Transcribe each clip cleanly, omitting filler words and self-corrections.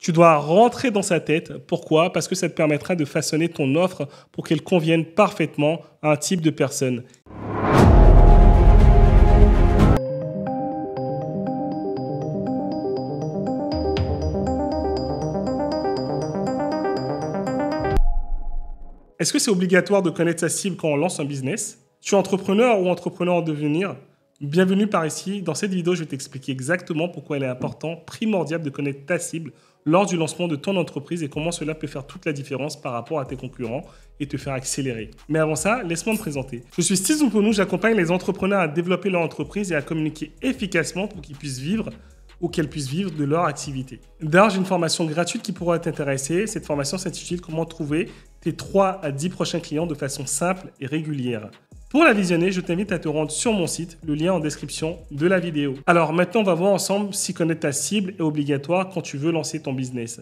Tu dois rentrer dans sa tête. Pourquoi? Parce que ça te permettra de façonner ton offre pour qu'elle convienne parfaitement à un type de personne. Est-ce que c'est obligatoire de connaître sa cible quand on lance un business? Tu es entrepreneur ou entrepreneur en devenir? Bienvenue par ici. Dans cette vidéo, je vais t'expliquer exactement pourquoi il est important, primordial de connaître ta cible lors du lancement de ton entreprise et comment cela peut faire toute la différence par rapport à tes concurrents et te faire accélérer. Mais avant ça, laisse-moi me présenter. Je suis Steve Zumponou, j'accompagne les entrepreneurs à développer leur entreprise et à communiquer efficacement pour qu'ils puissent vivre ou qu'elles puissent vivre de leur activité. D'ailleurs, j'ai une formation gratuite qui pourrait t'intéresser. Cette formation s'intitule « Comment trouver tes 3 à 10 prochains clients de façon simple et régulière ». Pour la visionner, je t'invite à te rendre sur mon site, le lien en description de la vidéo. Alors maintenant, on va voir ensemble si connaître ta cible est obligatoire quand tu veux lancer ton business.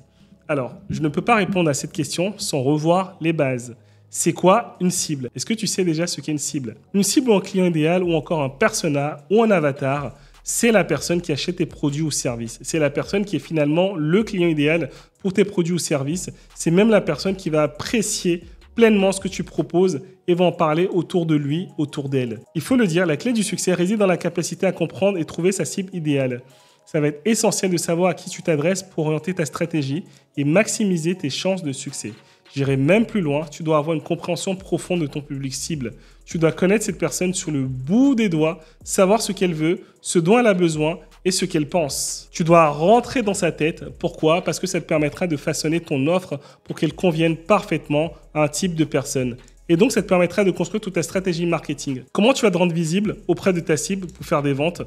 Alors, je ne peux pas répondre à cette question sans revoir les bases. C'est quoi une cible? Est-ce que tu sais déjà ce qu'est une cible? Une cible ou un client idéal ou encore un persona ou un avatar, c'est la personne qui achète tes produits ou services. C'est la personne qui est finalement le client idéal pour tes produits ou services. C'est même la personne qui va apprécier pleinement ce que tu proposes et va en parler autour de lui, autour d'elle. Il faut le dire, la clé du succès réside dans la capacité à comprendre et trouver sa cible idéale. Ça va être essentiel de savoir à qui tu t'adresses pour orienter ta stratégie et maximiser tes chances de succès. J'irai même plus loin, tu dois avoir une compréhension profonde de ton public cible. Tu dois connaître cette personne sur le bout des doigts, savoir ce qu'elle veut, ce dont elle a besoin et ce qu'elle pense. Tu dois rentrer dans sa tête. Pourquoi? Parce que ça te permettra de façonner ton offre pour qu'elle convienne parfaitement à un type de personne. Et donc, ça te permettra de construire toute ta stratégie marketing. Comment tu vas te rendre visible auprès de ta cible pour faire des ventes?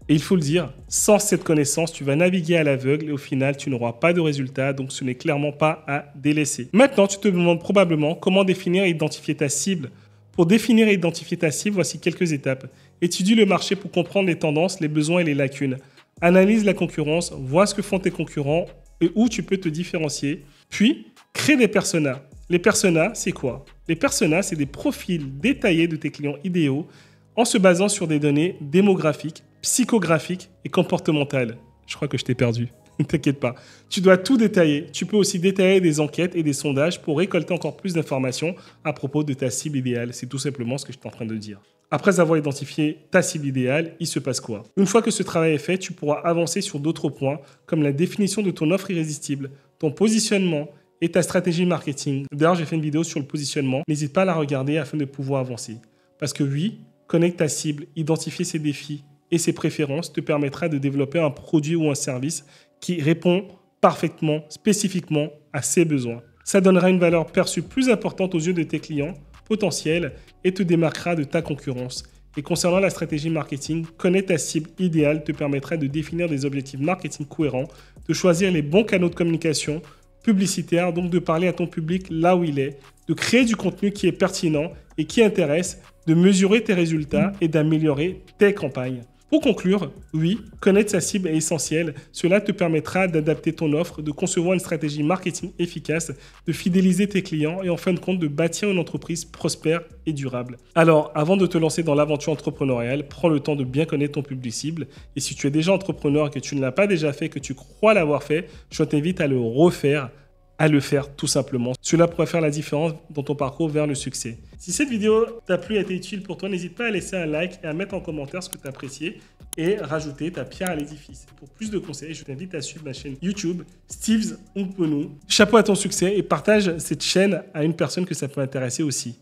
Et il faut le dire, sans cette connaissance, tu vas naviguer à l'aveugle et au final, tu n'auras pas de résultat, donc ce n'est clairement pas à délaisser. Maintenant, tu te demandes probablement comment définir et identifier ta cible. Pour définir et identifier ta cible, voici quelques étapes. Étudie le marché pour comprendre les tendances, les besoins et les lacunes. Analyse la concurrence, vois ce que font tes concurrents et où tu peux te différencier. Puis, crée des personas. Les personas, c'est quoi? Les personas, c'est des profils détaillés de tes clients idéaux en se basant sur des données démographiques, psychographiques et comportementales. Je crois que je t'ai perdu. Ne t'inquiète pas. Tu dois tout détailler. Tu peux aussi détailler des enquêtes et des sondages pour récolter encore plus d'informations à propos de ta cible idéale. C'est tout simplement ce que je suis en train de dire. Après avoir identifié ta cible idéale, il se passe quoi? Une fois que ce travail est fait, tu pourras avancer sur d'autres points comme la définition de ton offre irrésistible, ton positionnement et ta stratégie marketing. D'ailleurs, j'ai fait une vidéo sur le positionnement. N'hésite pas à la regarder afin de pouvoir avancer. Parce que oui, connaître ta cible, identifier ses défis et ses préférences te permettra de développer un produit ou un service qui répond parfaitement, spécifiquement à ses besoins. Ça donnera une valeur perçue plus importante aux yeux de tes clients potentiels et te démarquera de ta concurrence. Et concernant la stratégie marketing, connaître ta cible idéale te permettra de définir des objectifs marketing cohérents, de choisir les bons canaux de communication publicitaires, donc de parler à ton public là où il est, de créer du contenu qui est pertinent et qui intéresse, de mesurer tes résultats et d'améliorer tes campagnes. Pour conclure, oui, connaître sa cible est essentiel. Cela te permettra d'adapter ton offre, de concevoir une stratégie marketing efficace, de fidéliser tes clients et en fin de compte de bâtir une entreprise prospère et durable. Alors, avant de te lancer dans l'aventure entrepreneuriale, prends le temps de bien connaître ton public cible. Et si tu es déjà entrepreneur et que tu ne l'as pas déjà fait, que tu crois l'avoir fait, je t'invite à le refaire, à le faire tout simplement. Cela pourrait faire la différence dans ton parcours vers le succès. Si cette vidéo t'a plu et a été utile pour toi, n'hésite pas à laisser un like et à mettre en commentaire ce que tu as apprécié et rajouter ta pierre à l'édifice. Pour plus de conseils, je t'invite à suivre ma chaîne YouTube, Steve Zumponou. Chapeau à ton succès et partage cette chaîne à une personne que ça peut intéresser aussi.